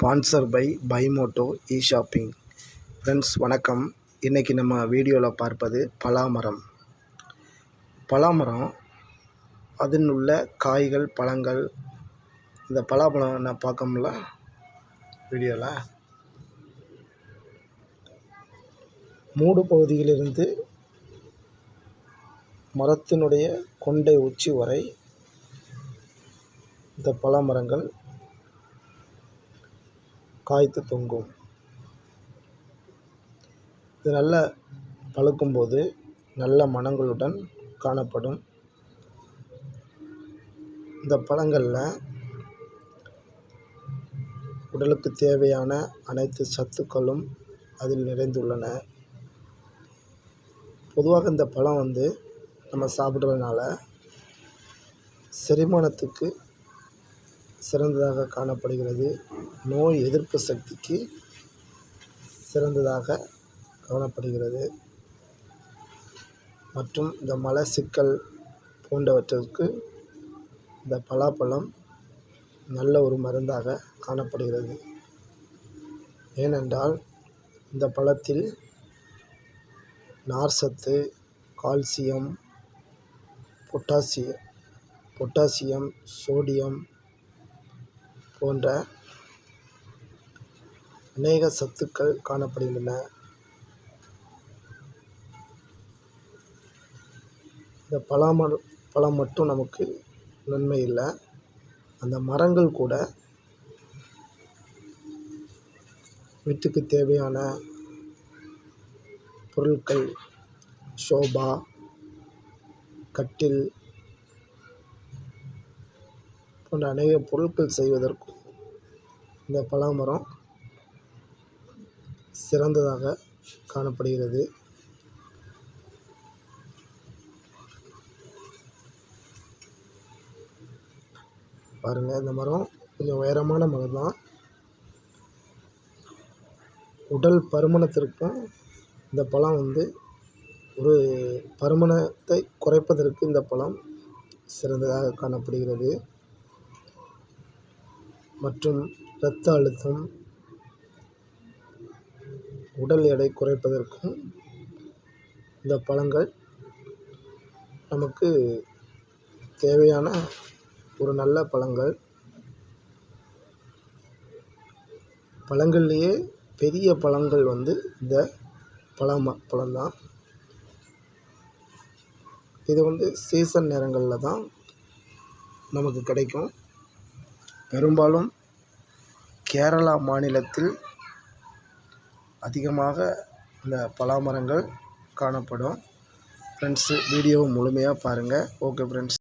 Sponsor by பைமோட்டோ shopping. Friends வணக்கம். இன்றைக்கி நம்ம வீடியோவில் பார்ப்பது பலாமரம். பலாமரம் அதில் உள்ள காய்கள் பழங்கள். இந்த பலாப்பழம் என்ன பார்க்கமுல்ல வீடியோவில் மூடு பகுதியிலிருந்து மரத்தினுடைய கொண்டை உச்சி வரை இந்த பலாமரங்கள் காய்த்து தொங்கும். இது நல்ல பழுக்கும்போது நல்ல மணங்களுடன் காணப்படும். இந்த பழங்களில் உடலுக்கு தேவையான அனைத்து சத்துக்களும் அதில் நிறைந்துள்ளன. பொதுவாக இந்த பழம் நம்ம சாப்பிட்றதுனால செரிமானத்துக்கு சிறந்ததாக காணப்படுகிறது. நோய் எதிர்ப்பு சக்திக்கு சிறந்ததாக காணப்படுகிறது. மற்றும் இந்த மலச்சிக்கல் போன்றவற்றிற்கு இந்த பலாப்பழம் நல்ல ஒரு மருந்தாக காணப்படுகிறது. ஏனென்றால் இந்த பழத்தில் நார்ச்சத்து, கால்சியம், பொட்டாசியம், சோடியம் போன்ற அநேக சத்துக்கள் காணப்படுகின்றன. இந்த பழம் மட்டும் நமக்கு நன்மை இல்லை, அந்த மரங்கள் கூட வீட்டுக்கு தேவையான பொருட்கள், சோபா, கட்டில் போன்ற அநேக பொருட்கள் செய்வதற்கும் இந்த பலாமரம் சிறந்ததாக காணப்படுகிறது. பாருங்கள், இந்த மரம் கொஞ்சம் உயரமான மரம் தான். உடல் பருமனத்திற்கும் இந்த பழம் ஒரு பருமனத்தை குறைப்பதற்கு இந்த பழம் சிறந்ததாக காணப்படுகிறது. மற்றும் இரத்த அழுத்தம், உடல் எடை குறைப்பதற்கும் இந்த பழங்கள் நமக்கு தேவையான ஒரு நல்ல பழங்கள். பழங்கள்லேயே பெரிய பழங்கள் இந்த பழம்தான். இது சீசன் நேரங்களில் தான் நமக்கு கிடைக்கும். பெரும்பாலும் கேரளா மாநிலத்தில் அதிகமாக இந்த பலாமரங்கள் காணப்படும். ஃப்ரெண்ட்ஸு வீடியோவை முழுமையாக பாருங்கள். Okay friends.